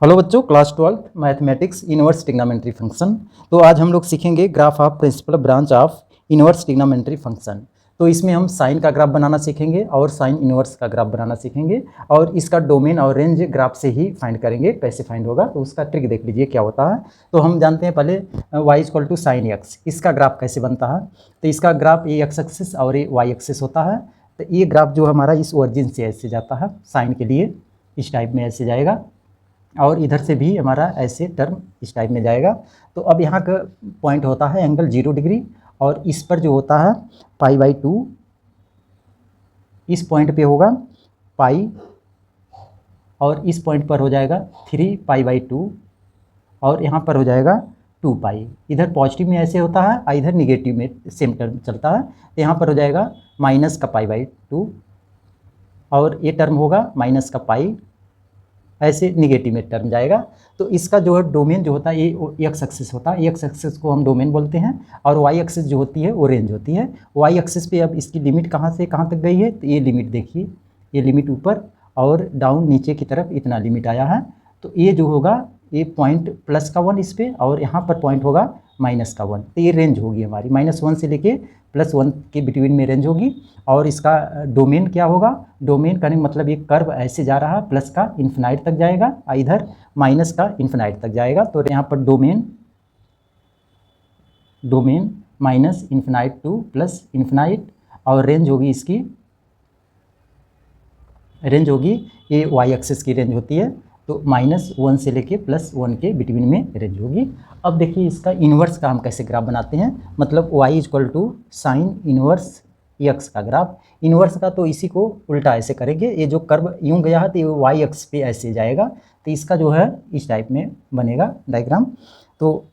Hello बच्चों, class 12 mathematics inverse trigonometry function. तो आज हम लोग सीखेंगे graph of principal branch of inverse trigonometry function. तो इसमें हम साइन का ग्राफ बनाना सीखेंगे और साइन इनवर्स का ग्राफ बनाना सीखेंगे और इसका डोमेन और रेंज ग्राफ से ही फाइंड करेंगे। कैसे फाइंड होगा तो उसका ट्रिक देख लीजिए क्या होता है। तो हम जानते हैं पहले y equal to sine x, इसका ग्राफ कैसे बनता है। तो इसका ग्राफ ये एक्स एक्सिस और ये वाई एक्सिस होता है। तो ये ग्राफ जो हमारा इस ओरिजिन से ऐसे जाता है, साइन के लिए इस टाइप में ऐसे जाएगा और इधर से भी हमारा ऐसे टर्म इस टाइप में जाएगा। तो अब यहाँ का पॉइंट होता है एंगल 0 डिग्री और इस पर जो होता है π/2, इस पॉइंट पे होगा पाई और इस पॉइंट पर हो जाएगा 3π/2 और यहाँ पर हो जाएगा 2π। इधर पॉजिटिव में ऐसे होता है, इधर निगेटिव में सेम टर्म चलता है। तो यहाँ पर हो जाएगा माइनस का π/2 और ये टर्म होगा माइनस का पाई, ऐसे निगेटिव में टर्म जाएगा। तो इसका जो है डोमेन जो होता है ये एक्स एक्सिस होता है, एक्स एक्सिस को हम डोमेन बोलते हैं और वाई एक्सिस जो होती है वो रेंज होती है। वाई एक्सिस पे अब इसकी लिमिट कहाँ से कहाँ तक गई है, तो ये लिमिट देखिए, ये लिमिट ऊपर और डाउन नीचे की तरफ इतना लिमिट आया है। तो ये जो होगा ये पॉइंट +1 इस पर और यहाँ पर पॉइंट होगा -1। तो ये रेंज होगी हमारी -1 से लेके +1 के बिटवीन में रेंज होगी। और इसका डोमेन क्या होगा, डोमेन का मतलब ये कर्व ऐसे जा रहा है, प्लस का इन्फिनाइट तक जाएगा, इधर माइनस का इन्फिनाइट तक जाएगा। तो यहाँ पर डोमेन -इन्फिनाइट टू +इन्फिनाइट और रेंज होगी इसकी, रेंज होगी ये वाई एक्सिस की रेंज होती है। तो -1 से लेके +1 के बिटवीन में रेंज होगी। अब देखिए इसका इन्वर्स का हम कैसे ग्राफ बनाते हैं, मतलब y equal to sine inverse x का ग्राफ। इन्वर्स का तो इसी को उल्टा ऐसे करेंगे, ये जो कर्व यूं गया है तो ये वाई एक्स पे ऐसे जाएगा। तो इसका जो है इस टाइप में बनेगा डायग्राम। तो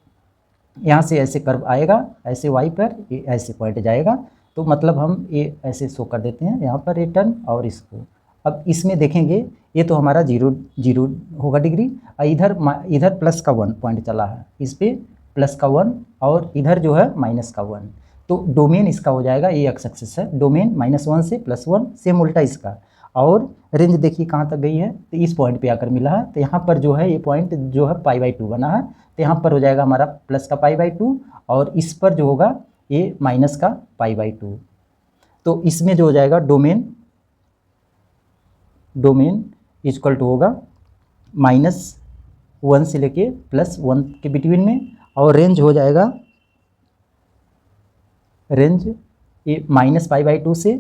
यहाँ से ऐसे कर्व आएगा, ऐसे y पर ये ऐसे पॉइंट जाएगा। तो मतलब हम ये ऐसे शो कर देते हैं यहाँ पर रिटर्न और इसको। अब इसमें देखेंगे ये तो हमारा 0 होगा डिग्री, इधर +1 पॉइंट चला है, इस पर +1 और इधर जो है -1। तो डोमेन इसका हो जाएगा, ये एक्स एक्सिस है, डोमेन -1 से +1, सेम उल्टा इसका। और रेंज देखिए कहाँ तक गई है, तो इस पॉइंट पे आकर मिला है। तो यहाँ पर जो है ये पॉइंट जो है π/2 बना है। तो यहाँ पर हो जाएगा हमारा प्लस का π/2 और इस पर जो होगा ये माइनस का π/2। तो इसमें जो हो जाएगा डोमेन इक्वल टू होगा -1 से लेके +1 के बिटवीन में और रेंज हो जाएगा, रेंज ये -π/2 से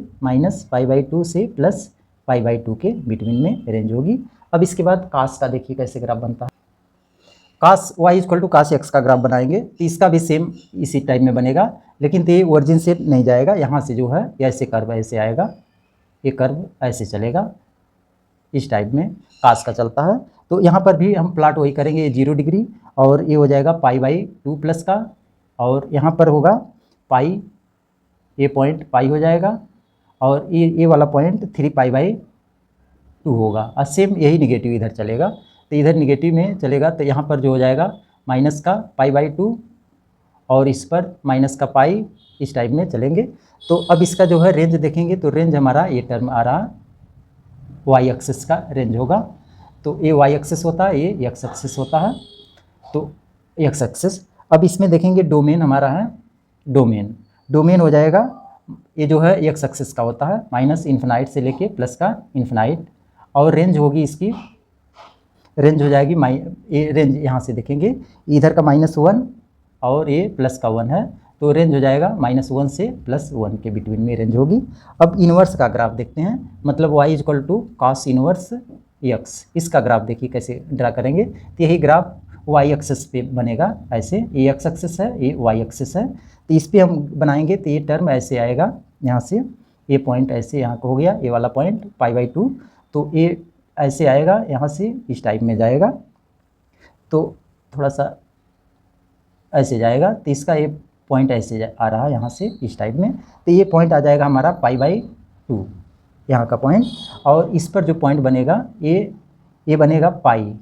+π/2 के बिटवीन में रेंज होगी। अब इसके बाद कास का देखिए कैसे ग्राफ बनता है। Cos y equal to cos x का ग्राफ बनाएंगे तो इसका भी सेम इसी टाइप में बनेगा, लेकिन तो ये ओरिजिन से नहीं जाएगा, यहाँ से जो है ऐसे कर्व ऐसे आएगा, ये कर्व ऐसे चलेगा, इस टाइप में कास का चलता है। तो यहाँ पर भी हम प्लाट वही करेंगे, ये 0 डिग्री और ये हो जाएगा π/2 प्लस का और यहाँ पर होगा पाई, ये पॉइंट पाई हो जाएगा और ये वाला पॉइंट 3π/2 होगा। और सेम यही निगेटिव इधर चलेगा, तो इधर निगेटिव में चलेगा। तो यहाँ पर जो हो जाएगा माइनस का π/2 और इस पर माइनस का पाई, इस टाइप में चलेंगे। तो अब इसका जो है रेंज देखेंगे तो रेंज हमारा ये टर्म आ रहा वाई एक्सिस का रेंज होगा। तो ये वाई एक्सिस होता है, ये एक्स एक्सिस होता है, तो एक्स एक्सिस। अब इसमें देखेंगे डोमेन हमारा है, डोमेन हो जाएगा ये जो है एक्स एक्सिस का होता है, -इन्फिनाइट से लेके प्लस का इन्फिनाइट और रेंज होगी इसकी, रेंज हो जाएगी ये रेंज यहाँ से देखेंगे इधर का -1 और ये प्लस का 1 है। तो रेंज हो जाएगा -1 से +1 के बिटवीन में रेंज होगी। अब इन्वर्स का ग्राफ देखते हैं, मतलब y equal to cos inverse x, इसका ग्राफ देखिए कैसे ड्रा करेंगे। तो यही ग्राफ y एक्सिस पे बनेगा, ऐसे ये x एक्सिस है, ये y एक्सिस है। तो इस पर हम बनाएंगे तो ये टर्म ऐसे आएगा, यहाँ से ये पॉइंट ऐसे यहाँ को हो गया, ये वाला पॉइंट π/2। तो ये ऐसे आएगा, यहाँ से इस टाइप में जाएगा, तो थोड़ा सा ऐसे जाएगा। तो इसका ये पॉइंट ऐसे आ रहा है यहाँ से इस टाइप में। तो ये पॉइंट आ जाएगा हमारा π/2 यहाँ का पॉइंट और इस पर जो पॉइंट बनेगा ये बनेगा पाई,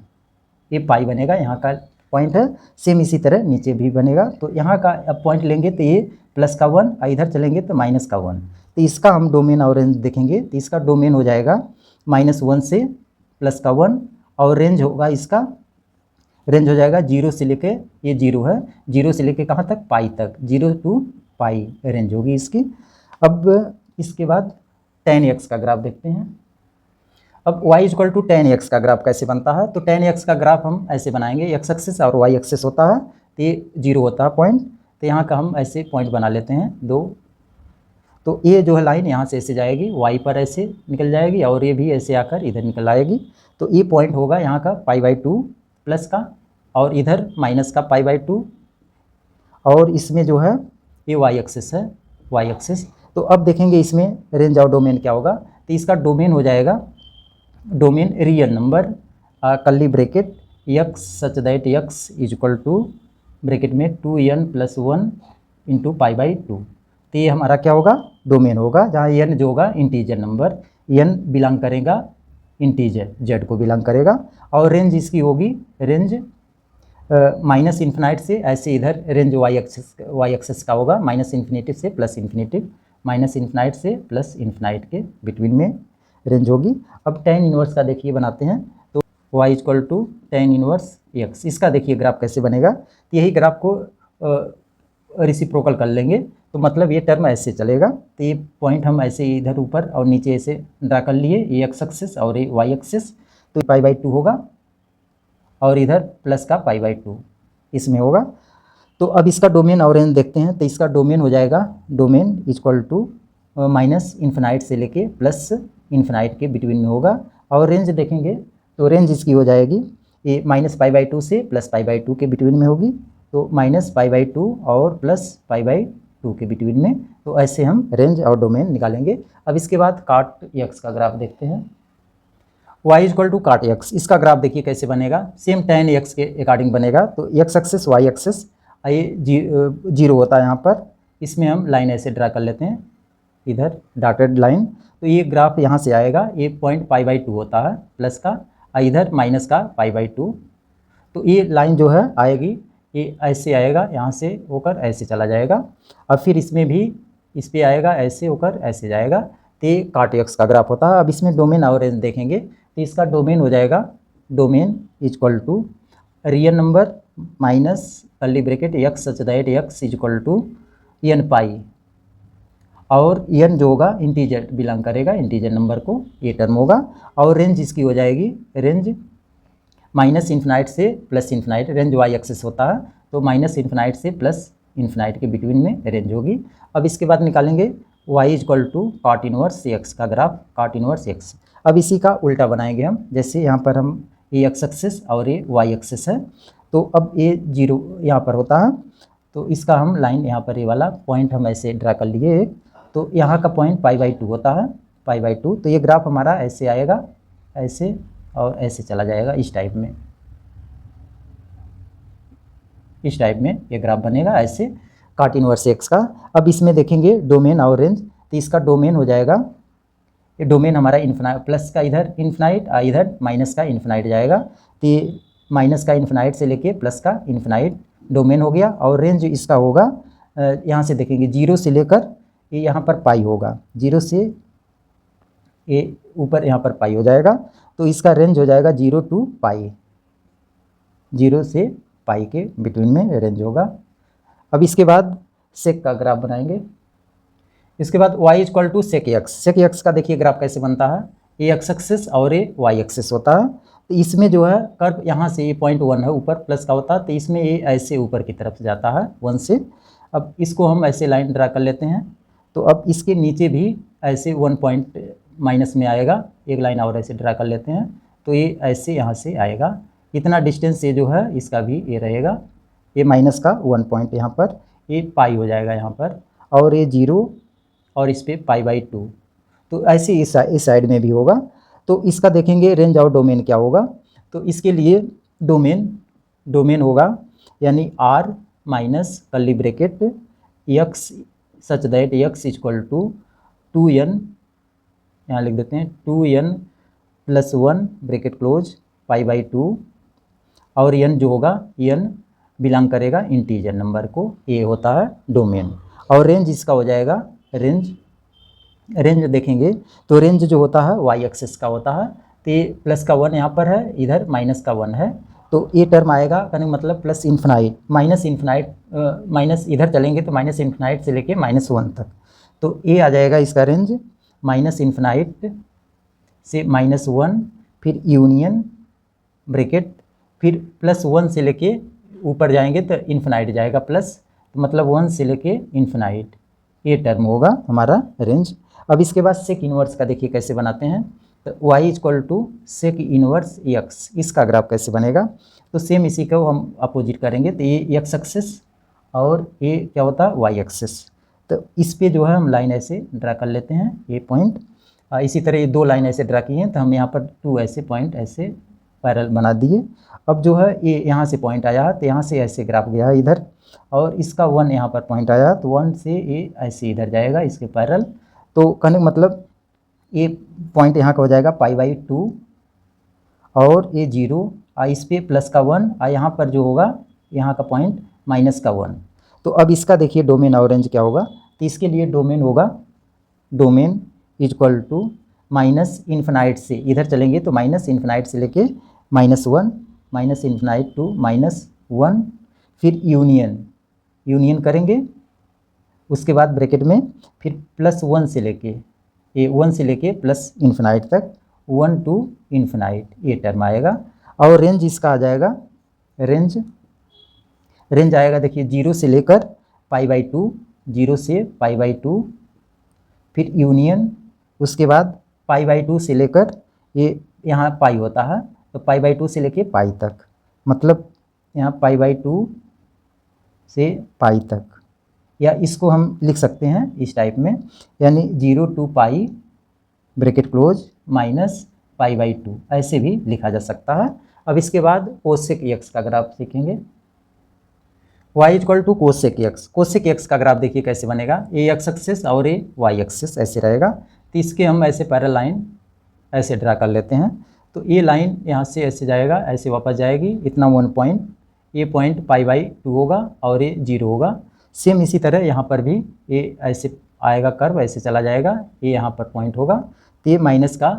ये पाई बनेगा, यहाँ का पॉइंट है। सेम इसी तरह नीचे भी बनेगा। तो यहाँ का अब पॉइंट लेंगे तो ये +1, इधर चलेंगे तो -1। तो इसका हम डोमेन और रेंज देखेंगे तो इसका डोमेन हो जाएगा -1 से +1 और रेंज होगा इसका रेंज हो जाएगा 0 से लेके, ये 0 है, 0 से लेके कहाँ तक, पाई तक, 0 to पाई रेंज होगी इसकी। अब इसके बाद tan x का ग्राफ देखते हैं। अब y equal to tan x का ग्राफ कैसे बनता है, तो tan x का ग्राफ हम ऐसे बनाएंगे, x एक्सिस और y एक्सिस होता है, तो ये 0 होता है पॉइंट, तो यहाँ का हम ऐसे पॉइंट बना लेते हैं 2। तो ये जो है लाइन यहाँ से ऐसे जाएगी, y पर ऐसे निकल जाएगी और ये भी ऐसे आकर इधर निकल आएगी। तो ये पॉइंट होगा यहाँ का π/2 प्लस का, और इधर माइनस का π/2, और इसमें जो है ये y एक्सिस है, y एक्सिस। तो अब देखेंगे इसमें रेंज और डोमेन क्या होगा, तो इसका डोमेन हो जाएगा, domain real number curly bracket x such that x is equal to bracket में 2n + 1 इंटू π/2। तो ये हमारा क्या होगा, डोमेन होगा, जहाँ n जो होगा इंटीजर नंबर, n बिलोंग करेगा इंटीजर, z को बिलोंग करेगा, और रेंज इसकी होगी रेंज माइनस इन्फिनाइट से ऐसे इधर रेंज y एक्सिस का होगा, माइनस इन्फिनिटी से प्लस इन्फिनिटी, माइनस इन्फिनाइट से प्लस इन्फिनाइट के बिटवीन में रेंज होगी। अब tan इनवर्स का देखिए बनाते हैं, तो y equal to tan inverse x, इसका देखिए ग्राफ कैसे बनेगा, तो यही ग्राफ को रिसिप्रोकल कर लेंगे, तो मतलब ये टर्म ऐसे चलेगा, तो ये पॉइंट हम ऐसे इधर ऊपर और नीचे ऐसे ड्रा कर लिए, ये x एक्सिस और ये y एक्सिस, तो π/2 होगा और इधर प्लस का π/2 इसमें होगा। तो अब इसका डोमेन और रेंज देखते हैं, तो इसका डोमेन हो जाएगा, domain equal to minus infinite से लेके प्लस इन्फिनाइट के बिटवीन में होगा, और रेंज देखेंगे तो रेंज इसकी हो जाएगी ये माइनस π/2 से प्लस π/2 के बिटवीन में होगी, तो माइनस π/2 और प्लस π/2 के बिटवीन में। तो ऐसे हम रेंज और डोमेन निकालेंगे। अब इसके बाद काट x का ग्राफ देखते हैं, y इक्वल टू काट x, इसका ग्राफ देखिए कैसे बनेगा, सेम tan x के अकॉर्डिंग बनेगा। तो x एक्सिस y एक्सिस ये 0 होता है यहाँ पर, इसमें हम लाइन ऐसे ड्रा कर लेते हैं, इधर डॉटेड लाइन। तो ये ग्राफ यहाँ से आएगा, ये पॉइंट π/2 होता है प्लस का, इधर माइनस का π/2। तो ये लाइन जो है आएगी, ये ऐसे आएगा, यहाँ से होकर ऐसे चला जाएगा, अब फिर इसमें भी इस पर आएगा, ऐसे होकर ऐसे जाएगा, तो ये काट x का ग्राफ होता है। अब इसमें डोमेन और रेंज देखेंगे, तो इसका डोमेन हो जाएगा, domain equal to real number minus curly bracket x such that x is equal to n pi, और n जो होगा इंटीजर बिलोंग करेगा इंटीजर नंबर को, ये टर्म होगा। और रेंज इसकी हो जाएगी, रेंज माइनस इन्फिनाइट से plus infinite, range y axis होता है, तो माइनस इन्फिनाइट से प्लस इन्फिनाइट के बिटवीन में रेंज होगी। अब इसके बाद निकालेंगे y equal to cot inverse x का ग्राफ, काट इनवर्स x। अब इसी का उल्टा बनाएंगे हम, जैसे यहाँ पर हम ये x एक्सिस और ये y एक्सिस है, तो अब ये 0 यहाँ पर होता है, तो इसका हम लाइन यहाँ पर ये वाला पॉइंट हम ऐसे ड्रा कर लिए एक, तो यहाँ का पॉइंट π/2 होता है, π/2। तो ये ग्राफ हमारा ऐसे आएगा, ऐसे और ऐसे चला जाएगा, इस टाइप में, इस टाइप में ये ग्राफ बनेगा ऐसे काट इनवर्स x का। अब इसमें देखेंगे डोमेन और रेंज, तो इसका डोमेन हो जाएगा, ये डोमेन हमारा इन्फिनाइट प्लस का इधर इन्फिनाइट, इधर माइनस का इन्फिनाइट जाएगा, तो ये माइनस का इन्फिनाइट से लेके प्लस का इन्फिनाइट डोमेन हो गया। और रेंज इसका होगा, यहाँ से देखेंगे 0 से लेकर ये यहाँ पर पाई होगा, 0 से ये ऊपर यहाँ पर पाई हो जाएगा, तो इसका रेंज हो जाएगा 0 to पाई, 0 से पाई के बिटवीन में रेंज होगा। अब इसके बाद सेक का ग्राफ बनाएंगे, इसके बाद y equal to sec x, sec x का देखिए ग्राफ कैसे बनता है, ये x एक्सिस और ये y एक्सिस होता है। तो इसमें जो है कर्व यहाँ से ये पॉइंट 1 है, ऊपर प्लस का होता है, तो इसमें ये ऐसे ऊपर की तरफ जाता है 1 से। अब इसको हम ऐसे लाइन ड्रा कर लेते हैं, तो अब इसके नीचे भी ऐसे 1 पॉइंट माइनस में आएगा, एक लाइन और ऐसे ड्रा कर लेते हैं, तो ये ऐसे यहाँ से आएगा, इतना डिस्टेंस ये जो है इसका भी ये रहेगा, ये माइनस का 1 पॉइंट यहाँ पर, ये पाई हो जाएगा यहाँ पर, और ये 0 और इस पर π/2। तो ऐसे इस साइड में भी होगा। तो इसका देखेंगे रेंज और डोमेन क्या होगा, तो इसके लिए डोमेन होगा यानी r minus curly bracket x such that x equal to 2n, यहाँ लिख देते हैं 2n + 1 ब्रैकेट क्लोज π/2, और n जो होगा n बिलोंग करेगा इंटीजर नंबर को, ये होता है डोमेन। और रेंज इसका हो जाएगा, रेंज देखेंगे तो रेंज जो होता है y एक्सिस का होता है, तो ये प्लस का 1 यहाँ पर है, इधर माइनस का 1 है, तो ये टर्म आएगा कहने का मतलब plus infinite, minus infinite, minus इधर चलेंगे तो माइनस इन्फिनाइट से लेके -1 तक। तो ये आ जाएगा इसका रेंज माइनस इन्फिनाइट से -1, फिर यूनियन ब्रैकेट, फिर +1 से लेके ऊपर जाएंगे तो इन्फिनाइट जाएगा प्लस, तो मतलब 1 से लेके इन्फिनाइट, ये टर्म होगा हमारा रेंज। अब इसके बाद सेक इनवर्स का देखिए कैसे बनाते हैं। तो y equal to sec inverse x, इसका ग्राफ कैसे बनेगा। तो सेम इसी को हम अपोजिट करेंगे, तो ये x एक्सिस और ये क्या होता है y एक्सिस। तो इस पे जो है हम लाइन ऐसे ड्रा कर लेते हैं, ये पॉइंट। इसी तरह ये 2 लाइन ऐसे ड्रा की हैं, तो हम यहाँ पर 2 ऐसे पॉइंट ऐसे पैरेलल बना दिए। अब जो है ये यहाँ से पॉइंट आया है तो यहाँ से ऐसे ग्राफ गया है इधर, और इसका 1 यहाँ पर पॉइंट आया तो 1 से ये ऐसे इधर जाएगा इसके पैरेलल। तो कहने का मतलब ये पॉइंट यहाँ का हो जाएगा π/2 और ये 0, इस पे प्लस का 1, और यहाँ पर जो होगा यहाँ का पॉइंट माइनस का 1। तो अब इसका देखिए डोमेन और रेंज क्या होगा। तो इसके लिए डोमेन होगा, domain equal to minus infinite से इधर चलेंगे तो माइनस इन्फिनाइट से लेके -1, माइनस इन्फिनाइट टू -1, फिर यूनियन करेंगे, उसके बाद ब्रैकेट में फिर +1 से लेके ये 1 से लेके प्लस इन्फिनाइट तक, 1 टू इन्फिनाइट, ये टर्म आएगा। और रेंज इसका आ जाएगा, रेंज आएगा देखिए 0 से लेकर π/2, 0 से π/2, फिर यूनियन, उसके बाद π/2 से लेकर ये यहाँ पाई होता है तो π/2 से लेके पाई तक, मतलब यहाँ π/2 से पाई तक, या इसको हम लिख सकते हैं इस टाइप में, यानी 0 two pi bracket close minus π/2, ऐसे भी लिखा जा सकता है। अब इसके बाद कोसेक x का ग्राफ सीखेंगे। y equal to cosec x का ग्राफ देखिए कैसे बनेगा। ये x एक्सिस और ये y एक्सिस ऐसे रहेगा, तो इसके हम ऐसे पैरेलल लाइन ऐसे ड्रा कर लेते हैं। तो ये लाइन यहाँ से ऐसे जाएगा, ऐसे वापस जाएगी, इतना 1 पॉइंट, ये पॉइंट π/2 होगा और ये 0 होगा। सेम इसी तरह यहाँ पर भी ये ऐसे आएगा कर्व, ऐसे चला जाएगा, ये यहाँ पर पॉइंट होगा, तो ये माइनस का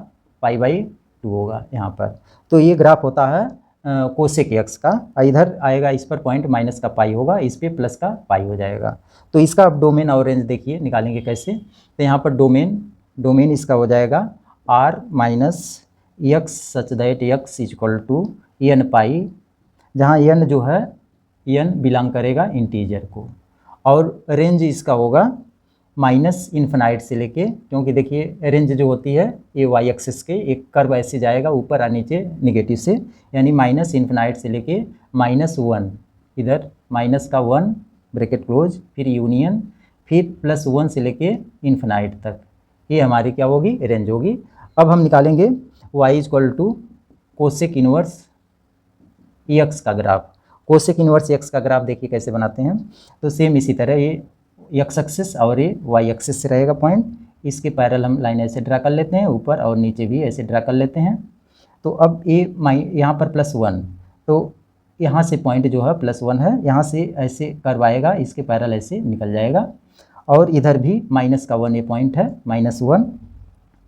π/2 होगा यहाँ पर। तो ये ग्राफ होता है कोसेक x का, इधर आएगा इस पर पॉइंट माइनस का पाई होगा, इस पे प्लस का पाई हो जाएगा। तो इसका अब डोमेन और रेंज देखिए निकालेंगे कैसे। तो यहाँ पर डोमेन इसका हो जाएगा r minus x such that x equal to n pi, जहाँ n जो है n बिलोंग करेगा इंटीजर को, और रेंज इसका होगा माइनस इन्फिनाइट से लेके, क्योंकि देखिए रेंज जो होती है ये y एक्सिस के एक कर्व ऐसे जाएगा ऊपर और नीचे निगेटिव से, यानी माइनस इन्फिनाइट से लेके -1, इधर माइनस का 1 ब्रैकेट क्लोज, फिर यूनियन, फिर +1 से लेके इन्फिनाइट तक, ये हमारी क्या होगी रेंज होगी। अब हम निकालेंगे y equal to cosec inverse x का ग्राफ। कोसेक इनवर्स x का ग्राफ देखिए कैसे बनाते हैं। तो सेम इसी तरह ये x एक्सिस और ये y एक्सिस से रहेगा पॉइंट, इसके पैरेलल हम लाइन ऐसे ड्रा कर लेते हैं, ऊपर और नीचे भी ऐसे ड्रा कर लेते हैं। तो अब ये यहाँ पर +1, तो यहाँ से पॉइंट जो है +1 है, यहाँ से ऐसे कर्व आएगा, इसके पैरेलल ऐसे निकल जाएगा, और इधर भी माइनस का 1 ये पॉइंट है -1,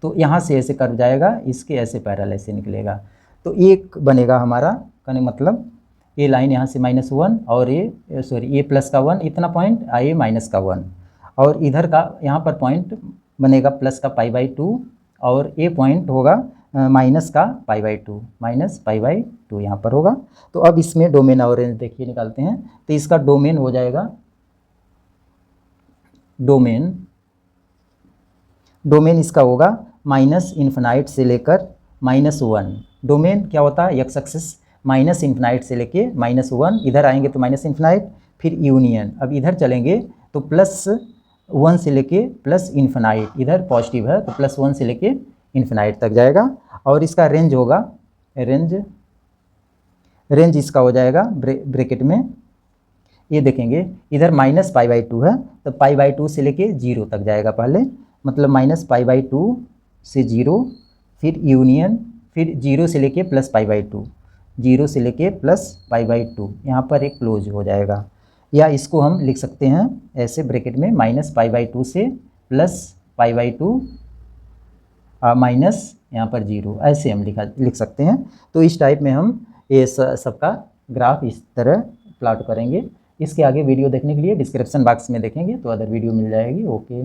तो यहाँ से ऐसे कर्व जाएगा, इसके ऐसे पैरेलल ऐसे निकलेगा। तो एक बनेगा हमारा, कहने मतलब ये लाइन यहाँ से -1 और ये सॉरी ये प्लस का 1 इतना पॉइंट, ये माइनस का 1, और इधर का यहाँ पर पॉइंट बनेगा प्लस का π/2, और ये पॉइंट होगा माइनस का π/2, माइनस π/2 यहाँ पर होगा। तो अब इसमें डोमेन और रेंज देखिए निकालते हैं। तो इसका डोमेन हो जाएगा, डोमेन इसका होगा माइनस इन्फिनाइट से लेकर -1। डोमेन क्या होता है x एक्सिस, माइनस इन्फिनाइट से लेके -1, इधर आएंगे तो माइनस इन्फिनाइट, फिर यूनियन, अब इधर चलेंगे तो +1 से लेके प्लस इन्फिनाइट, इधर पॉजिटिव है तो +1 से लेके इन्फिनाइट तक जाएगा। और इसका रेंज होगा, रेंज इसका हो जाएगा ब्रैकेट में, ये देखेंगे इधर माइनस π/2 है तो π/2 से लेके 0 तक जाएगा पहले, मतलब माइनस π/2 से 0, फिर यूनियन, फिर 0 से लेके प्लस π/2, 0 से लेके प्लस π/2, यहाँ पर एक क्लोज हो जाएगा। या इसको हम लिख सकते हैं ऐसे ब्रैकेट में माइनस π/2 से प्लस π/2 माइनस यहाँ पर 0, ऐसे हम लिख सकते हैं। तो इस टाइप में हम ये सबका ग्राफ इस तरह प्लॉट करेंगे। इसके आगे वीडियो देखने के लिए डिस्क्रिप्शन बॉक्स में देखेंगे तो अदर वीडियो मिल जाएगी। ओके।